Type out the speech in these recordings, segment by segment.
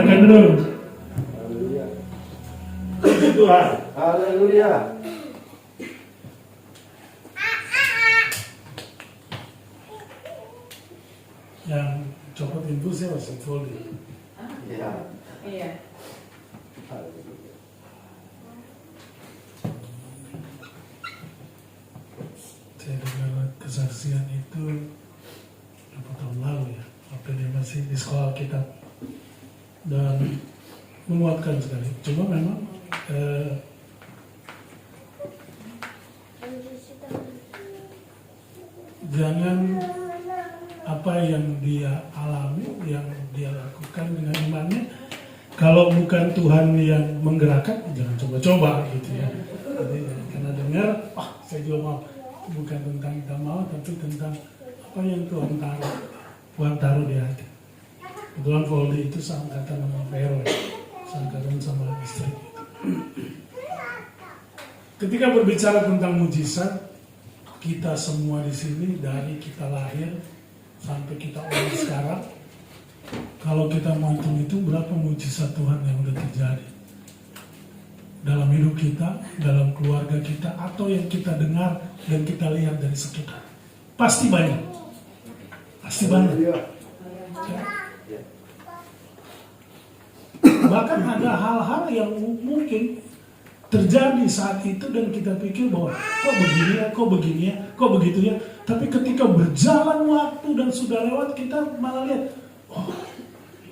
Katakan dulu. Haleluya. Puji Tuhan. Haleluya. Yang copot infus ya masih folder. Iya. Iya. Haleluya. Saya dengar kesaksian itu berapa tahun lalu ya, waktu dia masih di sekolah kitab, dan menguatkan sekali. Cuma memang jangan apa yang dia alami, yang dia lakukan dengan imannya, kalau bukan Tuhan yang menggerakkan, jangan coba-coba gitu ya. Jadi karena dengar, saya juga mau, bukan tentang kita mau, tapi tentang apa yang Tuhan taruh di hati. Kebetulan Voldy itu seangkatan sama Vero, seangkatan sama istri. Ketika berbicara tentang mujizat, kita semua di sini dari kita lahir sampai kita umur sekarang, kalau kita mau hitung berapa mujizat Tuhan yang udah terjadi dalam hidup kita, dalam keluarga kita, atau yang kita dengar dan kita lihat dari sekitar, pasti banyak, pasti banyak. Ya. Bahkan ada hal-hal yang mungkin terjadi saat itu dan kita pikir bahwa kok begini ya, kok begini ya, kok begitu ya. Tapi ketika berjalan waktu dan sudah lewat, kita malah lihat,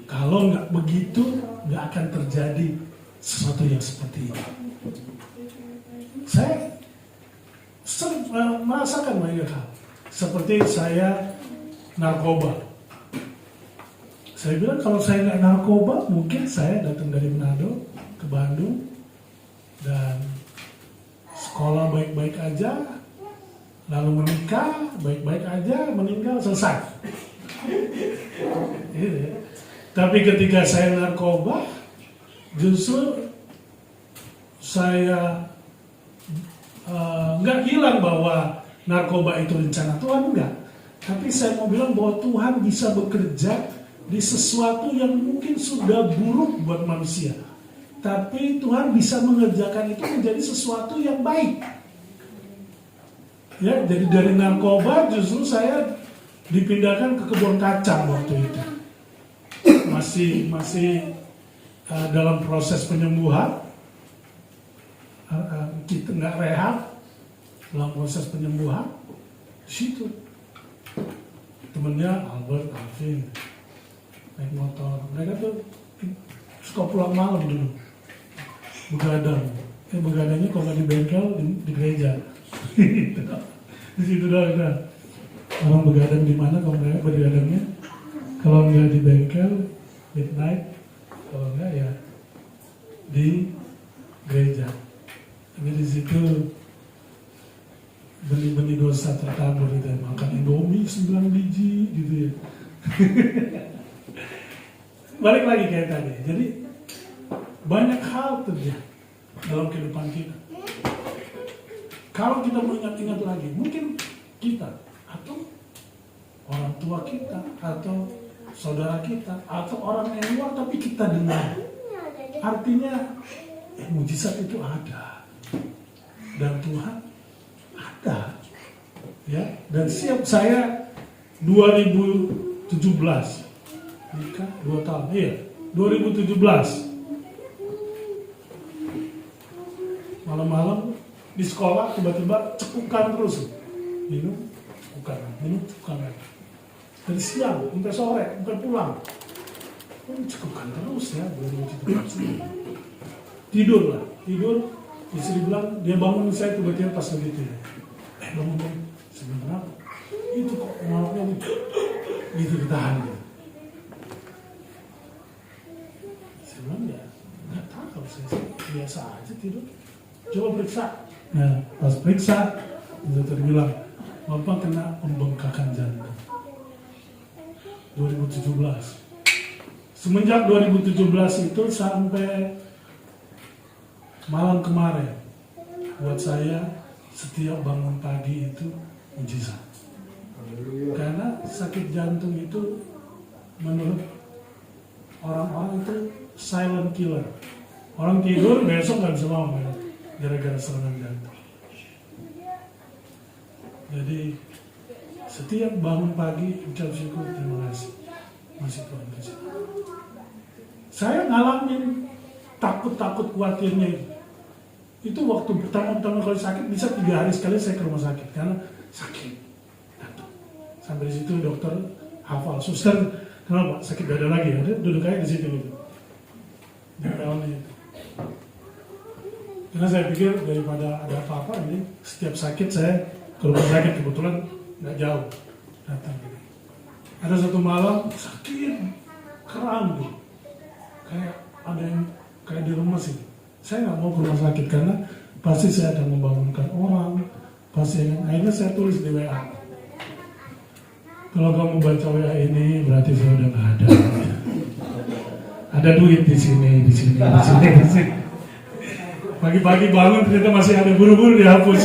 kalau nggak begitu nggak akan terjadi sesuatu yang seperti ini. Saya merasakan banyak hal. Seperti saya narkoba. Saya bilang kalau saya nggak narkoba, mungkin saya datang dari Manado ke Bandung dan sekolah baik-baik aja, lalu menikah baik-baik aja, meninggal selesai. Gitu ya. Tapi ketika saya narkoba, justru saya nggak bilang bahwa narkoba itu rencana Tuhan, enggak. Tapi saya mau bilang bahwa Tuhan bisa bekerja di sesuatu yang mungkin sudah buruk buat manusia. Tapi Tuhan bisa mengerjakan itu menjadi sesuatu yang baik. Ya, jadi dari narkoba justru saya dipindahkan ke kebun kacang waktu itu. Masih dalam proses penyembuhan. Kita nggak rehab, dalam proses penyembuhan. Di situ temennya Albert, Alvin naik motor. Mereka tuh suka pulang malam dulu, begadang. Begadangnya kalau nggak di bengkel, di gereja. Di situ dah. Orang begadang di mana kalau mereka begadangnya? Kalau nggak di bengkel, midnight. Kalau nggak ya di gereja. Ini di situ benih-benih dosa tertabur gitu. Makan Indomie 9 biji gitu ya. Balik lagi kayak tadi. Jadi banyak hal terjadi dalam kehidupan kita. Kalau kita mau ingat-ingat lagi, mungkin kita atau orang tua kita atau saudara kita atau orang yang luar, tapi kita dengar. Artinya mujizat itu ada dan Tuhan ada. Ya, dan siap saya 2017 nikah 2 tahun, iya 2017 malam-malam di sekolah tiba-tiba cekukan terus, minum cekukan lagi dari siang sampai sore sampai pulang, cekukan terus ya 2017. tidur istri bilang, dia bangun saya tiba-tiba pas begitu ya, bangun sebenarnya itu kok malamnya gitu ditahan gitu. Saya ya nggak tahu, saya biasa aja tidur, coba periksa. Nah pas periksa dokter bilang bapak kena pembengkakan jantung 2017. Semenjak 2017 itu sampai malam kemarin, buat saya setiap bangun pagi itu mujizat. Karena sakit jantung itu menurut orang-orang itu silent killer. Orang tidur besok nggak bisa bangun gara-gara serangan jantung. Jadi setiap bangun pagi ucap syukur, terima kasih masih Tuhan kasih. Saya ngalamin takut khawatirnya itu. Itu waktu pertama kali sakit bisa 3 hari sekali saya ke rumah sakit karena sakit. Sampai di situ dokter hafal, suster, kenapa sakit dada lagi? Udah duduk aja di situ gitu. Dipelnya itu. Karena saya pikir daripada ada apa-apa ini setiap sakit saya ke rumah sakit, kebetulan nggak jauh datang. Ada satu malam sakit keram gitu, kayak ada yang kayak di rumah sih. Saya nggak mau ke rumah sakit karena pasti saya akan membangunkan orang, pasti akhirnya saya tulis di WA. Kalau kamu baca WA ini berarti saya udah nggak ada. Ada duit di sini. Pagi-pagi bangun ternyata masih ada, buru-buru dihapus.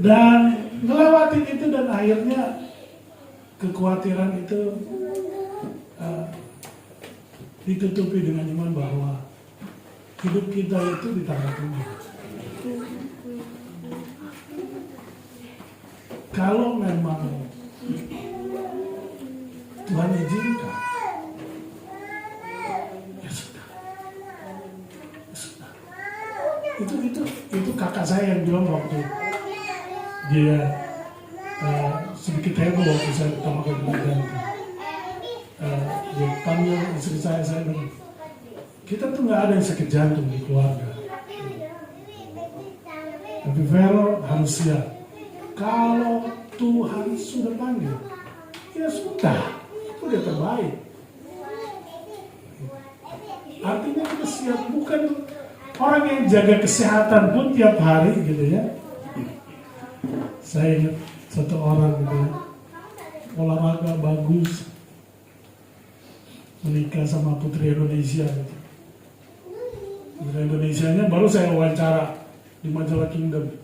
Dan ngelewatin itu dan akhirnya kekhawatiran itu ditutupi dengan iman bahwa hidup kita itu di tangan Tuhan. Kalau memang Tuhan izinkan, ya sudah. Itu kakak saya yang bilang waktu dia sedikit heboh waktu saya pertama kali belajar. Dia panggil istri saya bilang, kita tuh nggak ada yang sakit jantung di keluarga. Tapi Vero harus siap. Kalau Tuhan sudah panggil, ya sudah, itu udah terbaik. Artinya kita siap, bukan orang yang jaga kesehatan pun tiap hari gitu ya. Saya ingat satu orang gitu ya, olahraga bagus, menikah sama putri Indonesia gitu. Putri Indonesianya baru saya wawancara di majalah Kingdom.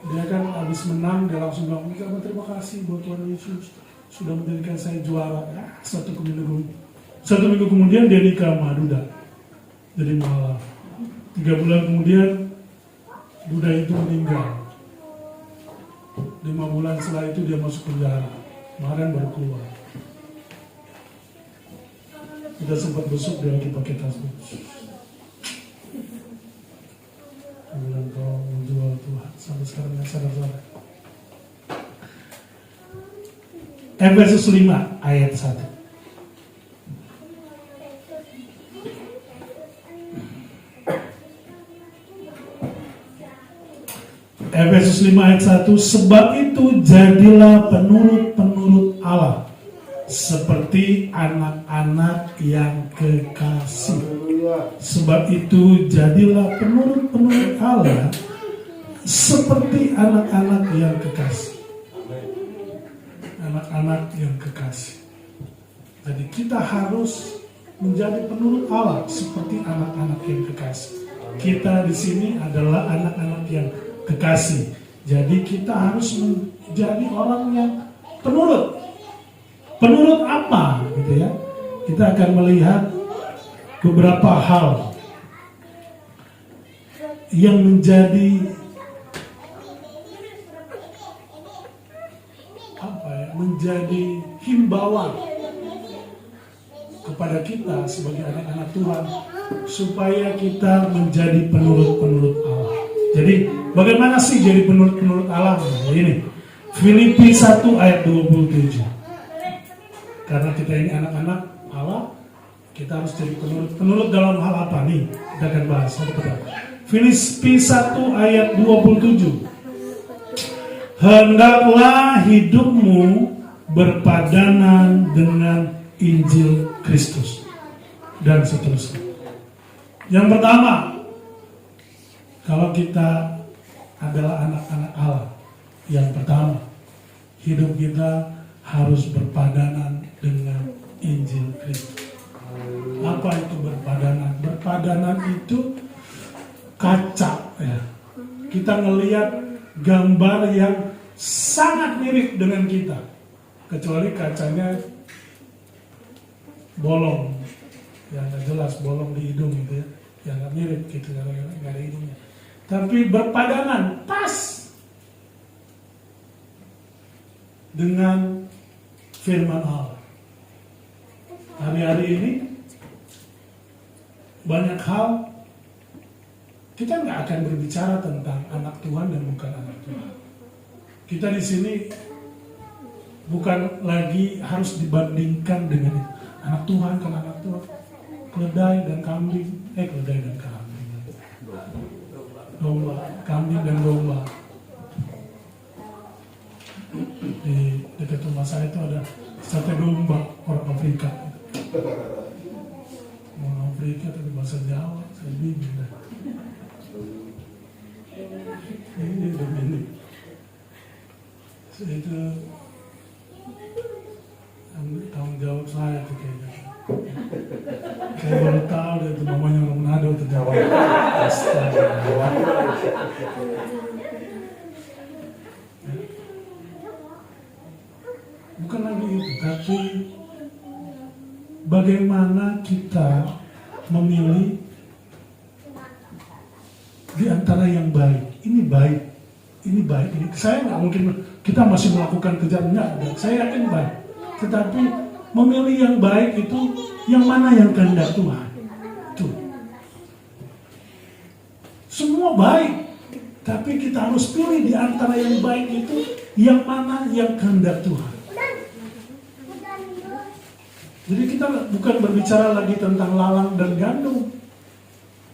Dia kan habis menang, dia langsung bilang, terima kasih buat Tuhan Yesus sudah menjadikan saya juara. Ya, satu minggu kemudian dia nikah sama Duda. Jadi malah 3 bulan kemudian Duda itu meninggal. 5 bulan setelah itu dia masuk penjara. Kemarin baru keluar. Kita sempat besuk, dia lagi pakai tas khusus. Bilang kau menjual Tuhan sampai sekarang nggak sadar. Efesus 5 ayat 1. Efesus 5 ayat 1, sebab itu jadilah penurut Allah seperti anak-anak yang kekasih. Sebab itu jadilah penurut Allah seperti anak-anak yang kekasih. Anak-anak yang kekasih. Jadi kita harus menjadi penurut Allah seperti anak-anak yang kekasih. Kita di sini adalah anak-anak yang kekasih. Jadi kita harus menjadi orang yang penurut. Penurut apa gitu ya? Kita akan melihat beberapa hal yang menjadi menjadi himbauan kepada kita sebagai anak-anak Tuhan supaya kita menjadi penurut-penurut Allah. Jadi bagaimana sih jadi penurut-penurut Allah? Nah, ini Filipi 1 ayat 27. Karena kita ini anak-anak Allah, kita harus jadi penurut dalam hal apa nih? Kita akan bahas satu persatu. Filipi 1 ayat 27. Hendaklah hidupmu berpadanan dengan Injil Kristus dan seterusnya. Yang pertama, kalau kita adalah anak-anak Allah, yang pertama, hidup kita harus berpadanan dengan Injil Kristus. Apa itu berpadanan? Berpadanan itu kaca ya. Kita ngelihat gambar yang sangat mirip dengan kita. kecuali kacanya bolong, ya nggak jelas, bolong di hidung gitu ya, ya nggak mirip gitu karena nggak ada hidungnya. Tapi berpadangan pas dengan firman Allah. Hari-hari ini banyak hal kita nggak akan berbicara tentang anak Tuhan dan bukan anak Tuhan. Kita di sini bukan lagi harus dibandingkan dengan itu. Anak Tuhan kan anak Tuhan, keledai dan kambing, keledai dan kambing, domba, kambing dan domba. Di dekat rumah saya itu ada sate domba orang Afrika. Orang Afrika tapi bahasa Jawa, saya bingung dah. Ini begini. Itu tanggung jawab saya tuh kayaknya. Saya baru tahu dia itu namanya orang Manado terjawab. Astaga. Bukan lagi itu, tapi bagaimana kita memilih di antara yang baik. Ini baik, ini baik. Ini saya nggak mungkin kita masih melakukan kerjaan enggak. Saya yakin baik. Tetapi memilih yang baik itu yang mana yang kehendak Tuhan. Tuh. Semua baik, tapi kita harus pilih di antara yang baik itu yang mana yang kehendak Tuhan. Jadi kita bukan berbicara lagi tentang lalang dan gandum.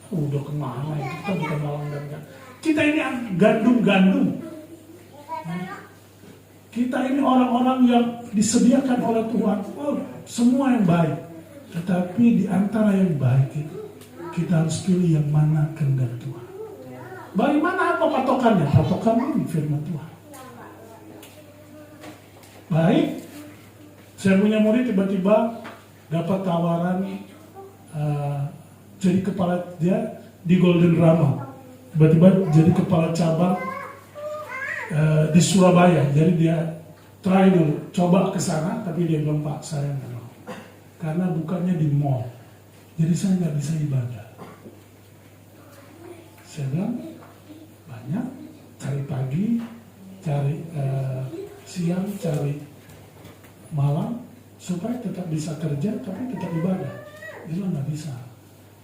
Udah kemana ya? Kita bukan lalang dan gandum. Kita ini gandum-gandum. Kita ini orang-orang yang disediakan oleh Tuhan. Oh, semua yang baik. Tetapi di antara yang baik itu kita harus pilih yang mana kehendak Tuhan. Bagaimana apa patokannya? Patokan ini firman Tuhan. Baik. Saya punya murid tiba-tiba dapat tawaran jadi kepala dia di Golden Rama. Tiba-tiba jadi kepala cabang di Surabaya. Jadi dia try dulu, coba ke sana, tapi dia bilang, Pak, saya nggak mau. Karena bukannya di mall. Jadi saya nggak bisa ibadah. Saya bilang, banyak, cari pagi, cari siang, cari malam, supaya tetap bisa kerja tapi tetap ibadah. Dia bilang nggak bisa.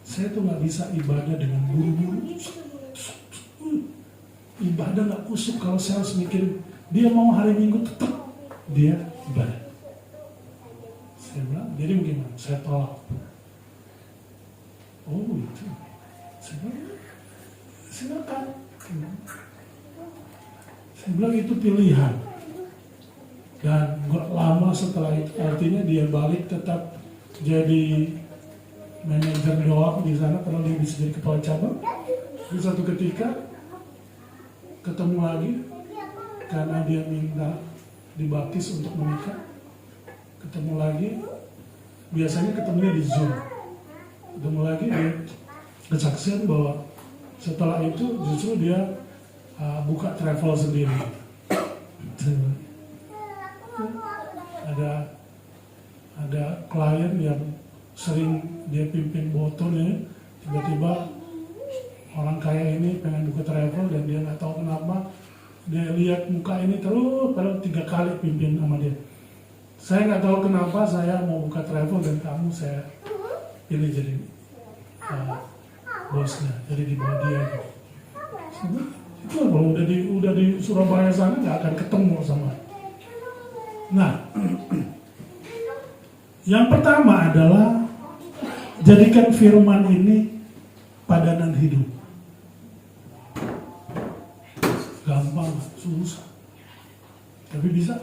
Saya tuh nggak bisa ibadah dengan buru-buru. Ibadah nggak kusuk kalau saya harus mikirin dia mau hari Minggu tetap dia ibadah. Saya bilang, jadi bagaimana? Saya tolak. Oh itu. Saya bilang, silakan. Saya bilang itu pilihan. Dan gak lama setelah itu, artinya dia balik tetap jadi manajer doang di sana karena dia bisa jadi kepala cabang. Di satu ketika ketemu lagi karena dia minta dibaptis untuk menikah. Ketemu lagi, biasanya ketemunya di Zoom. Ketemu lagi dia kesaksian bahwa setelah itu justru dia buka travel sendiri. Ada klien yang sering dia pimpin botolnya, tiba-tiba orang kaya ini pengen buka travel dan dia nggak tahu kenapa dia lihat muka ini terus, padahal 3 kali pimpin sama dia. Saya nggak tahu kenapa saya mau buka travel dan kamu saya pilih jadi bosnya, jadi di bawah dia. Itu kalau udah di Surabaya sana nggak akan ketemu sama. Nah, yang pertama adalah jadikan firman ini padanan hidup. Gampang, susah. Tapi bisa.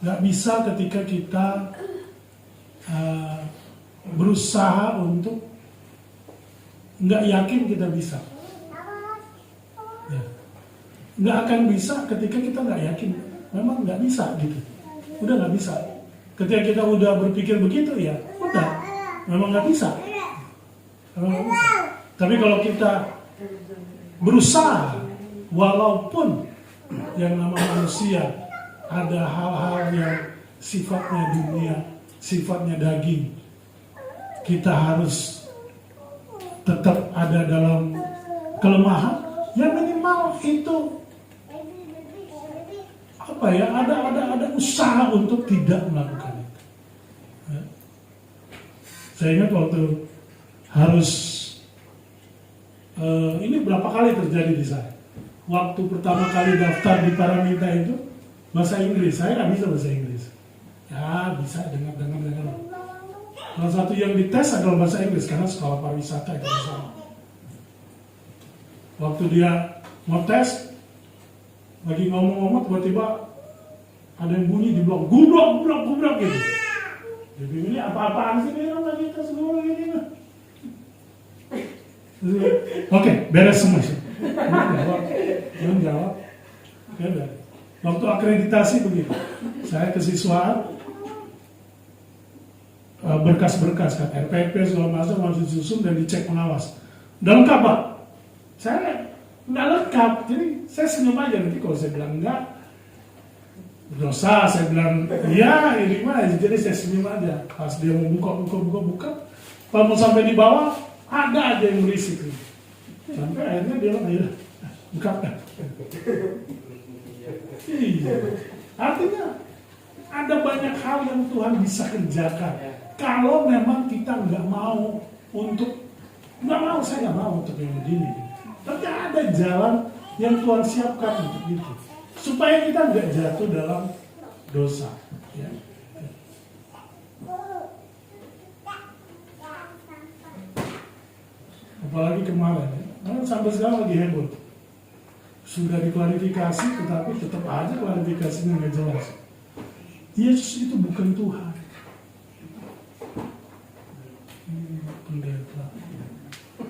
Gak bisa ketika kita berusaha untuk nggak yakin kita bisa. Ya. Nggak akan bisa ketika kita nggak yakin. Memang nggak bisa gitu. Udah nggak bisa. Ketika kita udah berpikir begitu ya, udah. Memang nggak bisa. Tapi kalau kita berusaha walaupun yang nama manusia ada hal-hal yang sifatnya dunia, sifatnya daging, kita harus tetap ada dalam kelemahan. Yang minimal itu apa ya? Ada usaha untuk tidak melakukan itu. Ya. Saya ingat waktu harus ini berapa kali terjadi di saya. Waktu pertama kali daftar di Paramita itu bahasa Inggris, saya nggak bisa bahasa Inggris. Ya bisa dengar. Salah satu yang dites adalah bahasa Inggris karena sekolah pariwisata itu sama. Waktu dia mau tes, lagi ngomong-ngomong tiba-tiba ada yang bunyi di blok, gubrak gitu. Jadi ini apa-apaan sih dia lagi tes dulu gini. Oke, beres semua sih. Belum jawab. Oke, beres. Waktu akreditasi begitu, saya kesiswaan berkas-berkas kan, RPP segala macam harus disusun dan dicek pengawas. Udah lengkap Pak? Saya nggak lengkap, jadi saya senyum aja. Nanti kalau saya bilang enggak, berdosa. Saya bilang iya, ini mah. Jadi saya senyum aja. Pas dia mau buka, pas mau sampai di bawah, ada aja yang berisik. Sampai akhirnya dia bilang, ayo buka. Iya. Artinya ada banyak hal yang Tuhan bisa kerjakan. Kalau memang kita nggak mau saya nggak mau untuk yang begini. Tapi ada jalan yang Tuhan siapkan untuk itu, supaya kita nggak jatuh dalam dosa. Ya. Apalagi kemarin, sampai sekarang lagi heboh. Sudah diklarifikasi, tetapi tetap aja klarifikasinya nggak jelas. Yesus itu bukan Tuhan. Pendeta.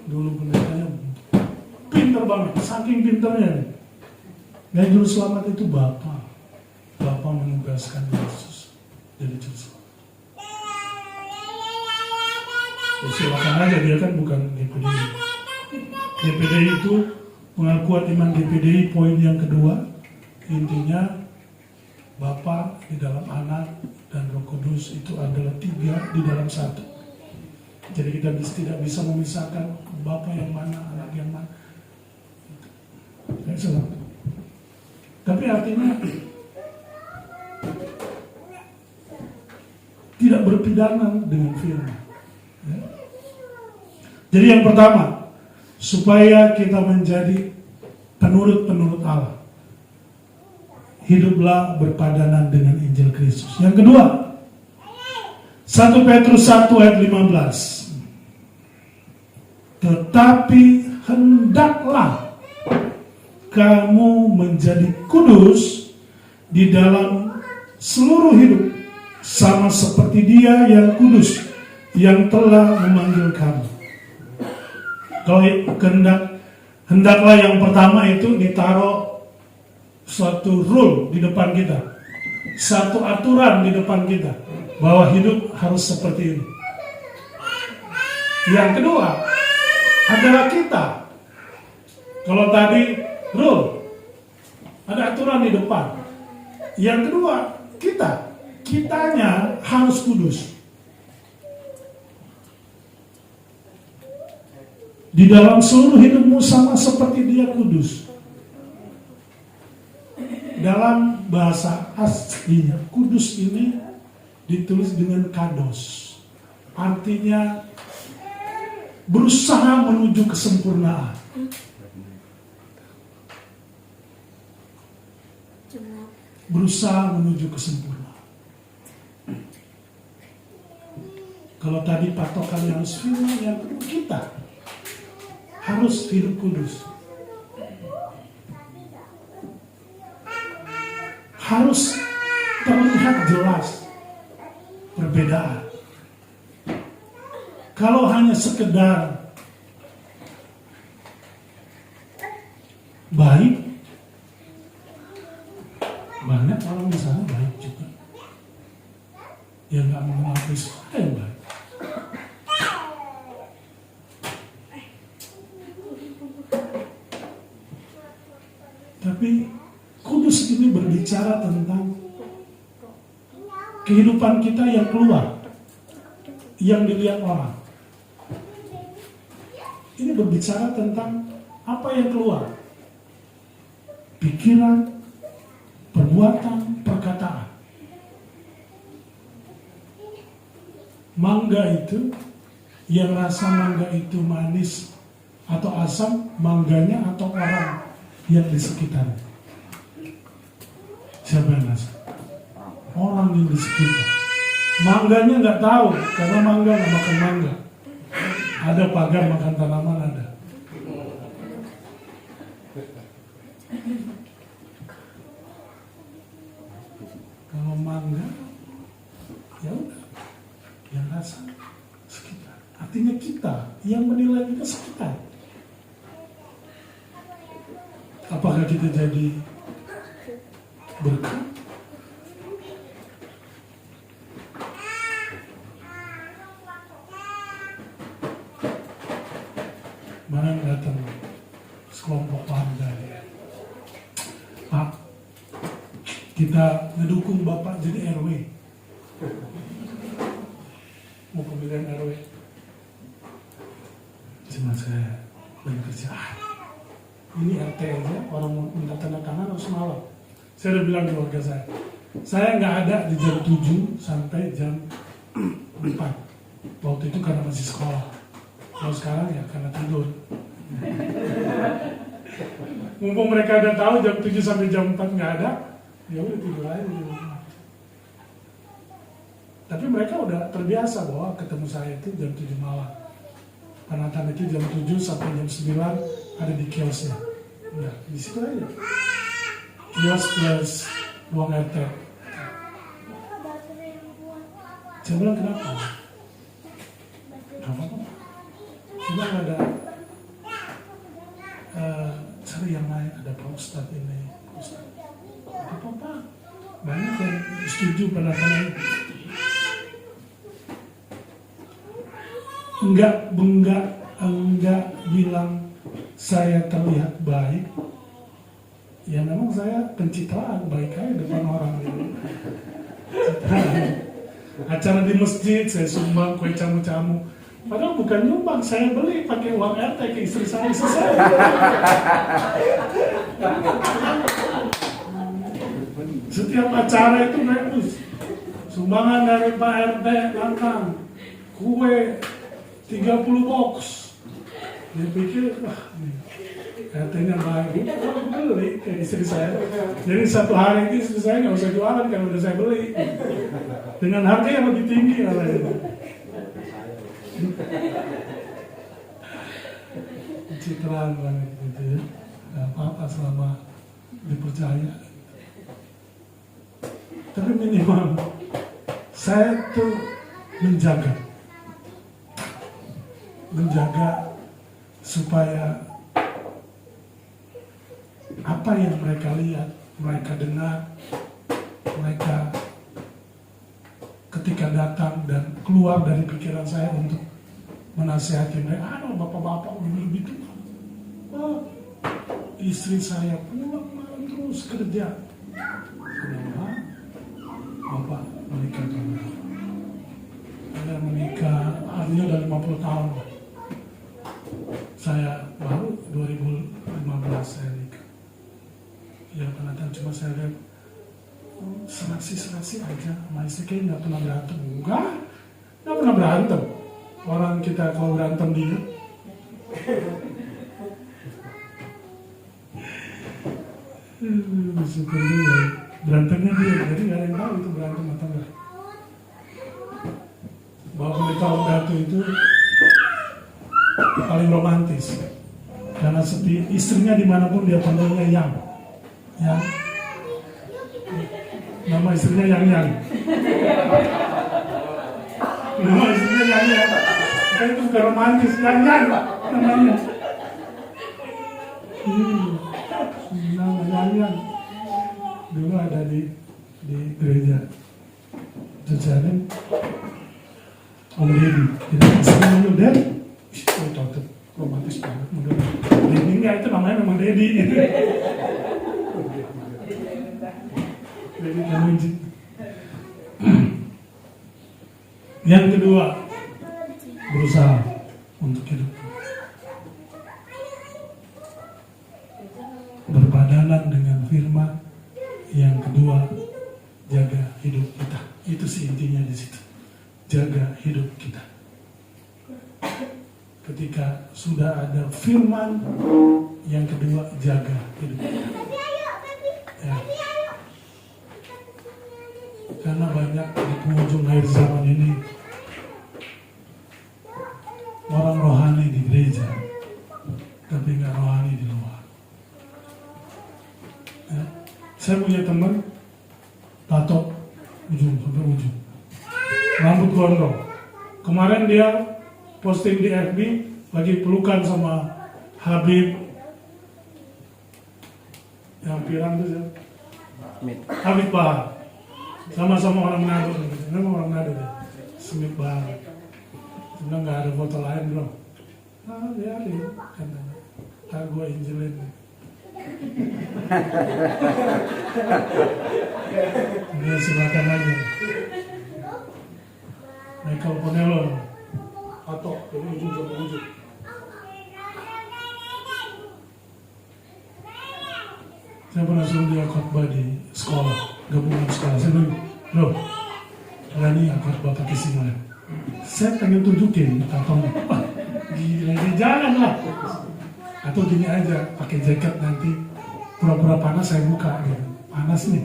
Dulu pendetanya pinter banget, saking pinternya. Yang juru selamat itu Bapa. Bapa menugaskan Yesus jadi juru selamat. Ya, silakan aja, dia kan bukan DPDI. DPDI itu pengakuan iman DPDI poin yang kedua, intinya Bapa di dalam Anak dan Roh Kudus itu adalah 3 di dalam 1. Jadi kita tidak bisa memisahkan Bapa yang mana, Anak yang mana. Tapi artinya tidak berpidana dengan firman. Ya. Jadi yang pertama, supaya kita menjadi penurut-penurut Allah, hiduplah berpadanan dengan Injil Kristus. Yang kedua, 1 Petrus 1 ayat 15. Tetapi hendaklah kamu menjadi kudus di dalam seluruh hidup, sama seperti Dia yang kudus, yang telah memanggil kamu. Kalau hendaklah yang pertama itu ditaruh suatu rule di depan kita, satu aturan di depan kita, bahwa hidup harus seperti ini. Yang kedua adalah kita. Kalau tadi rule, ada aturan di depan. Yang kedua kitanya harus kudus. Di dalam seluruh hidupmu sama seperti Dia kudus. Dalam bahasa aslinya, kudus ini ditulis dengan kados. Artinya berusaha menuju kesempurnaan. Berusaha menuju kesempurnaan. Kalau tadi patokannya harus firman, yang kedua kita harus hidup kudus. Harus terlihat jelas perbedaan. Kalau hanya sekedar baik, banyak orang di sana baik juga, yang nggak mengakui sesuatu yang baik. berbicara tentang kehidupan kita yang keluar, yang dilihat orang. Ini berbicara tentang apa yang keluar. Pikiran, perbuatan, perkataan. Mangga itu, yang rasa mangga itu manis atau asam, mangganya atau orang yang di sekitarnya. Siapa yang rasa? Orang yang di sekitar. Mangganya nggak tahu, karena mangga nggak makan mangga. Ada pagar makan tanaman ada. Kalau mangga, ya udah, yang rasa sekitar. Artinya kita yang menilai kita sekitar. Apakah kita jadi berkat? Mana datang sekelompok warga ya. Pak, kita ngedukung Bapak jadi RW. Mau pemilihan RW. Cuma saya lagi kerja. Ini RT aja, orang mau minta tanda tangan harus malam. Saya udah bilang ke keluarga saya nggak ada di jam 7 sampai jam 4. Waktu itu karena masih sekolah. Kalau sekarang ya karena tidur. Mumpung mereka udah tahu jam 7 sampai jam 4 nggak ada, ya udah tidur aja di rumah. Tapi mereka udah terbiasa bahwa ketemu saya itu jam 7 malam. Penatan itu jam 7 sampai jam 9 ada di kiosnya. Nah, di situ aja. Kios plus ruang RT. Saya bilang kenapa? Kenapa? Coba ada cari yang lain, ada Pak Ustadz ini, Pak Ustadz. Apa-apa? Banyak yang setuju pendatangan itu. Enggak bilang saya terlihat baik. Ya memang saya pencitraan baik aja depan orang ini. Acara di masjid saya sumbang kue camu-camu. Padahal bukan nyumbang, saya beli pakai uang RT ke istri saya selesai. Setiap acara itu bagus. Sumbangan dari Pak RT datang, kue 30 box. Dia pikir, wah, RT-nya baik. Aku beli ke istri saya. Jadi satu hari itu istri saya nggak usah jualan kalau udah saya beli. Dengan harga yang lebih tinggi katanya. Citraan banget gitu ya. Gak apa-apa selama dipercaya. Tapi minimal saya tuh menjaga supaya apa yang mereka lihat, mereka dengar, mereka ketika datang dan keluar dari pikiran saya untuk menasihati mereka, bapak-bapak udah lebih tua. Oh, istri saya pulang malam terus kerja. Kenapa? Bapak menikah tahun berapa? Saya menikah, artinya udah 50 tahun. Saya baru 2015 saya nikah. Ya penonton cuma saya lihat serasi aja sama istri, kayaknya nggak pernah berantem. Enggak pernah berantem. Orang kita kalau berantem dia syukur dia berantemnya dia, jadi nggak ada yang tahu itu berantem atau enggak. Bahwa pendeta Om Datu itu paling romantis karena istrinya dimanapun dia panggilnya yang nama istrinya yang nama istrinya yang itu bukan romantis, yang namanya nama yang dulu ada di gereja Jejanen Om Deddy, kita istrinya dulu Deddy, itu romantis banget, Deddy enggak, itu namanya memang Deddy gitu. Kredit dan uji. Yang kedua, berusaha untuk hidup. Berbadanan dengan firman. Yang kedua, jaga hidup kita. Itu sih intinya di situ. Jaga hidup kita. Ketika sudah ada firman, yang kedua jaga hidup kita. Ya. Karena banyak di penghujung akhir zaman ini orang rohani di gereja, tapi nggak rohani di luar. Ya. Saya punya teman tato ujung sampai ujung, rambut gondrong. Kemarin dia posting di FB lagi pelukan sama Habib yang pirang itu ya. Habib Bahar, sama-sama orang Manado, memang orang Manado deh, Smith Bahar. Cuma nggak ada foto lain bro. Nah dia ada, katanya. Tak gue injelin. Dia silakan aja. Michael Ponelo, atau dari ujung sampai ujung. Saya pernah suruh dia khotbah di sekolah, gabungan sekolah. Saya bilang, bro, berani ya khotbah pakai singlet. Saya pengen tunjukin tatonya. Wah, gila, jangan lah. Atau gini aja, pakai jaket nanti pura-pura panas saya buka gitu. Panas nih.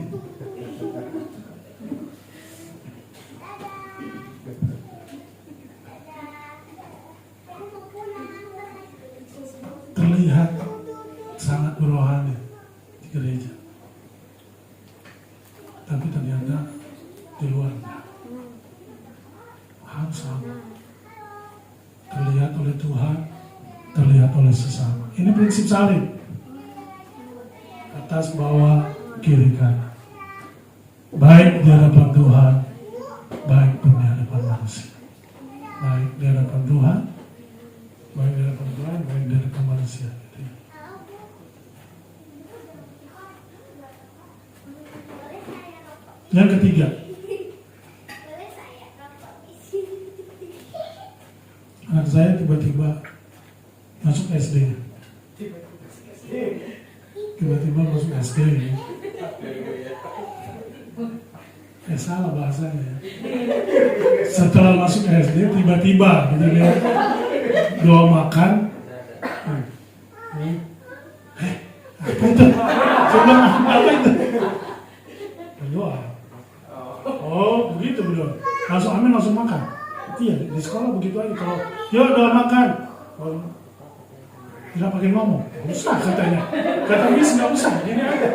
Terlihat sangat rohani di gereja, tapi ternyata di luarnya harus sama. Terlihat oleh Tuhan, terlihat oleh sesama. Ini prinsip salib. Atas, bawah, kiri, kanan. Baik di hadapan Tuhan, baik pun di hadapan manusia. Baik di hadapan Tuhan, baik di hadapan Tuhan, baik di hadapan manusia. Yang ketiga, anak saya tiba-tiba masuk SD. Tiba-tiba masuk SD. Salah bahasanya. Setelah masuk SD, tiba-tiba gitu dia doa makan. Apa itu? Coba apa itu? Berdoa. Oh, begitu berdoa. Langsung amin, langsung makan. Iya, di sekolah begitu aja. Kalau yuk doa makan. Tidak pakai ngomong, nggak usah katanya. Kata Miss nggak usah, ini aja.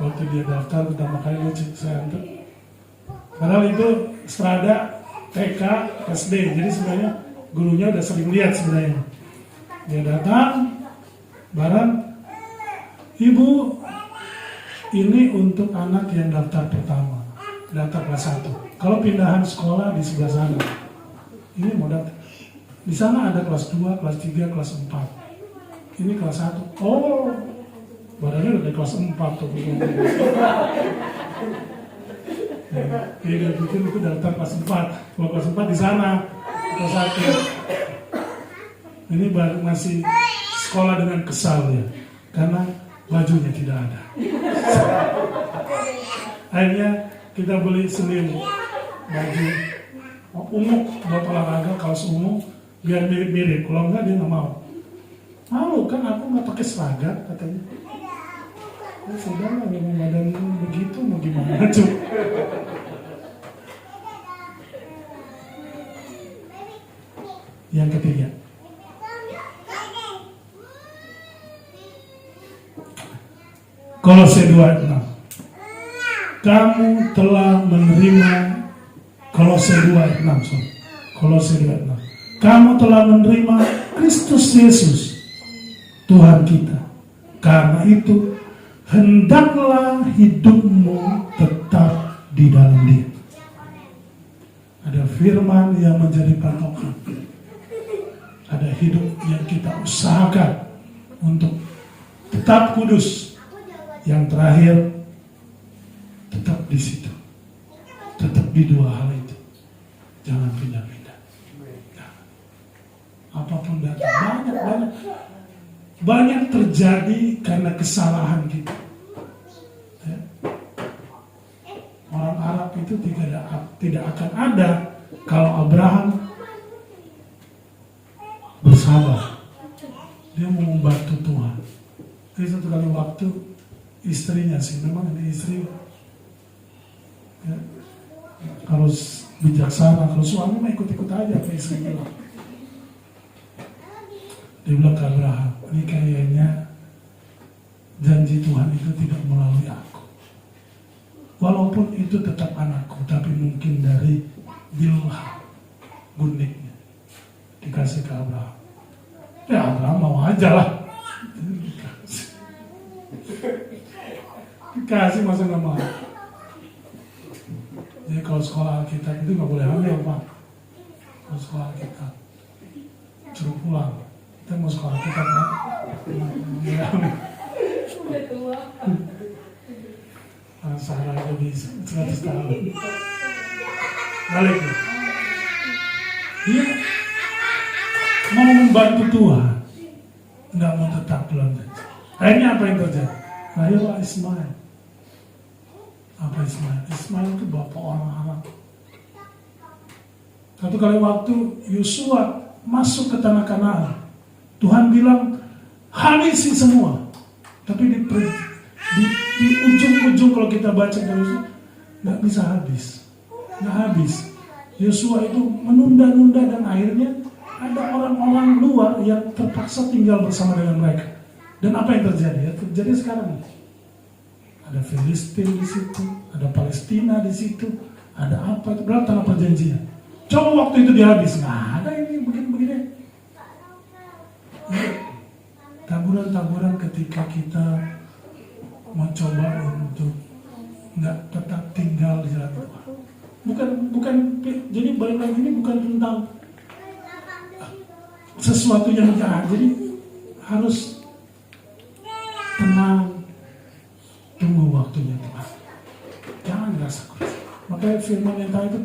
Waktu dia daftar pertama kali lucu, saya antar. Padahal itu Strada TK SD, jadi sebenarnya gurunya udah sering lihat sebenarnya. Dia datang, bareng, Ibu, ini untuk anak yang daftar pertama, daftar kelas 1. Kalau pindahan sekolah di sebelah sana, ini mau daftar. Di sana ada kelas 2, kelas 3, kelas 4. Ini kelas 1. Oh, badannya udah kelas 4 tuh. Dia pikir itu daftar kelas 4. Kalau kelas 4 di sana, kelas 1. Ini baru masih sekolah dengan kesal ya, karena bajunya tidak ada. Akhirnya kita beli selimut, baju ungu buat olahraga, kaos ungu, biar mirip-mirip. Kalau enggak dia nggak mau. Malu kan aku nggak pakai seragam katanya. Ya sudah lah, memang badan begitu mau gimana cuy. Yang ketiga, Kolose 2:6. Kamu telah menerima Kolose 2:6. Kolose 2:6. Kamu telah menerima Kristus Yesus Tuhan kita. Karena itu hendaklah hidupmu tetap di dalam Dia. Ada firman yang menjadi patokan. Ada hidup yang kita usahakan untuk tetap kudus Yang terakhir, tetap di situ. Tetap di dua hal itu. Jangan pindah-pindah. Jangan. Apapun datang, banyak terjadi karena kesalahan kita. Ya. Orang Arab itu tidak akan ada kalau Abraham bersabar. Dia mau membantu Tuhan. Jadi satu kali waktu istrinya sih, memang ini istri ya, harus bijaksana. Kalau suami mah ikut-ikut aja apa istri bilang. Dia bilang ke Abraham, ini kayaknya janji Tuhan itu tidak melalui aku. Walaupun itu tetap anakku, tapi mungkin dari Bilha, gundiknya, dikasih ke Abraham. Ya Abraham mau aja lah. Dikasih masa nggak mau. Jadi kalau sekolah Alkitab itu nggak boleh hamil Pak. Kalau sekolah Alkitab suruh pulang. Kita mau sekolah Alkitab kan? Udah tua. Sarah itu di 100 tahun. Balik ya. Dia mau membantu Tuhan, nggak mau tetap pulang saja. Akhirnya apa yang terjadi? Lahirlah Ismail. Apa Ismail? Ismail itu bapak orang Arab. Satu kali waktu Yosua masuk ke tanah Kanaan, Tuhan bilang habisi semua. Tapi di ujung-ujung kalau kita baca terus nggak bisa habis, nggak habis. Yosua itu menunda-nunda dan akhirnya ada orang-orang luar yang terpaksa tinggal bersama dengan mereka. Dan apa yang terjadi? Ya, terjadi sekarang. Ada Filistin di situ, ada Palestina di situ, ada apa itu berapa tanah perjanjian. Coba waktu itu dihabis, nggak ada ini begini-begini. Ya, taburan-taburan ketika kita mencoba untuk nggak tetap tinggal di jalan Tuhan. Bukan. Jadi balik lagi ini bukan tentang sesuatu yang jahat. Jadi harus tenang, tunggu waktunya Tuhan. Jangan rasa kuat. Makanya firman yang tadi itu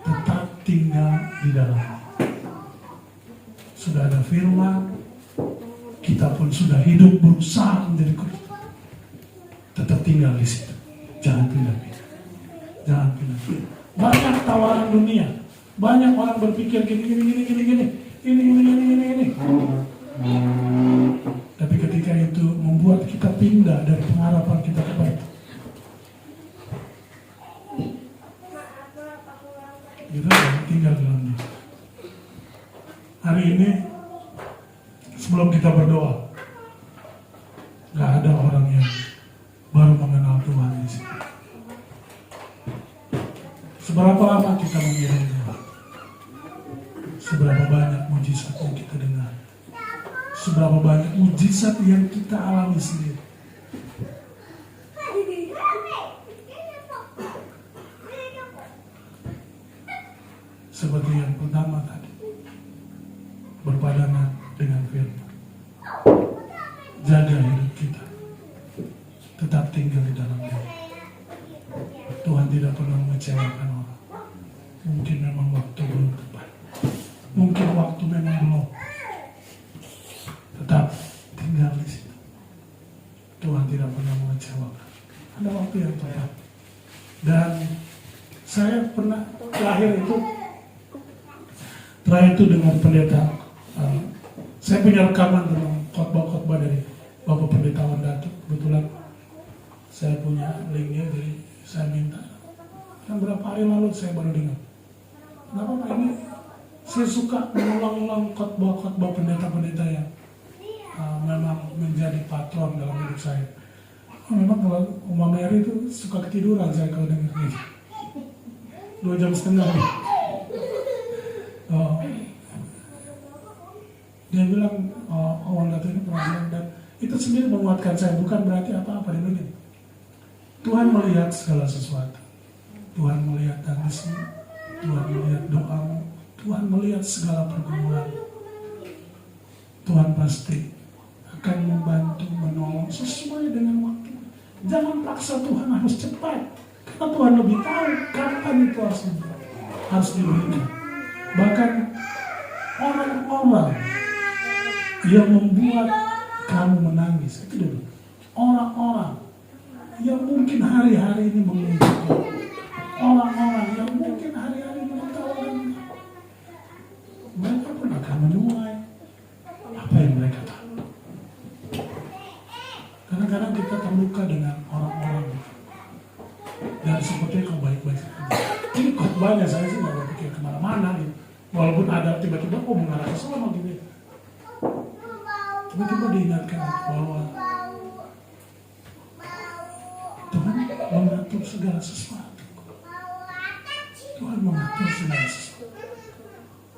tetap tinggal di dalamnya. Sudah ada firman, kita pun sudah hidup berusaha menjadi kuat. Tetap tinggal di situ. Jangan pindah-pindah. Jangan pindah-pindah. Banyak tawaran dunia. Banyak orang berpikir gini. Tapi ketika itu membuat kita pindah dari pengharapan kita kepada itu. Kita tinggal dalam dia. Hari ini sebelum kita berdoa, gak ada orang yang baru mengenal Tuhan di sini. Seberapa lama kita mengiring Tuhan? Seberapa banyak mujizat yang kita dengar? Seberapa banyak mujizat yang kita alami sendiri? Seperti yang pertama tadi, berpadangan dengan firman. Jaga hidup kita, tetap tinggal di dalam Dia. Tuhan tidak pernah mengecewakan orang. Mungkin memang waktu belum tepat, mungkin waktu memang belum. Tetap tinggal di situ. Tuhan tidak pernah mengecewakan. Ada waktu yang tepat. Dan saya pernah terakhir itu dengan pendeta. Saya punya rekaman tentang khotbah-khotbah dari Bapak Pendeta Wandato. Kebetulan saya punya linknya, jadi saya minta. Dan beberapa hari lalu saya baru dengar. Kenapa Pak ini? Saya suka mengulang-ulang khotbah-khotbah pendeta-pendeta yang memang menjadi patron dalam hidup saya. Memang kalau Oma Mary itu suka ketiduran saya kalau dengar ini. 2 jam setengah. Dia bilang, Wandato ini pernah bilang, dan itu sendiri menguatkan saya. Bukan berarti apa-apa, dia bilang Tuhan melihat segala sesuatu. Tuhan melihat tangismu, Tuhan melihat doamu, Tuhan melihat segala pergumulan. Tuhan pasti akan membantu, menolong sesuai dengan waktu. Jangan paksa Tuhan harus cepat. Karena Tuhan lebih tahu kapan itu harus diberikan. Bahkan orang-orang yang membuat kamu menangis, itu dulu. Orang-orang yang mungkin hari-hari ini mengunjungi, orang-orang yang mungkin hari-hari menertawakan, mereka pun akan menuai apa yang mereka tahu. Kadang-kadang kita terluka dengan orang-orang dan sepertinya kau baik-baik saja. Ini khotbahnya saya sih nggak berpikir kemana-mana gitu. Walaupun ada tiba-tiba mengarah ke sana gitu. Tiba-tiba diingatkan bahwa Tuhan mengatur segala sesuatu. Tuhan mengatur segala sesuatu.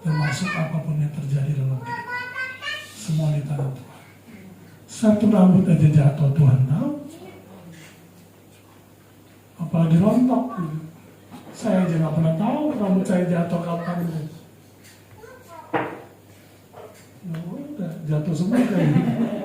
Termasuk apapun yang terjadi dalam hidup. Semua di tangan Tuhan. Satu rambut aja jatuh Tuhan tahu. Apalagi rontok. Saya aja nggak pernah tahu rambut saya jatuh kapan. Ya udah jatuh semua kan.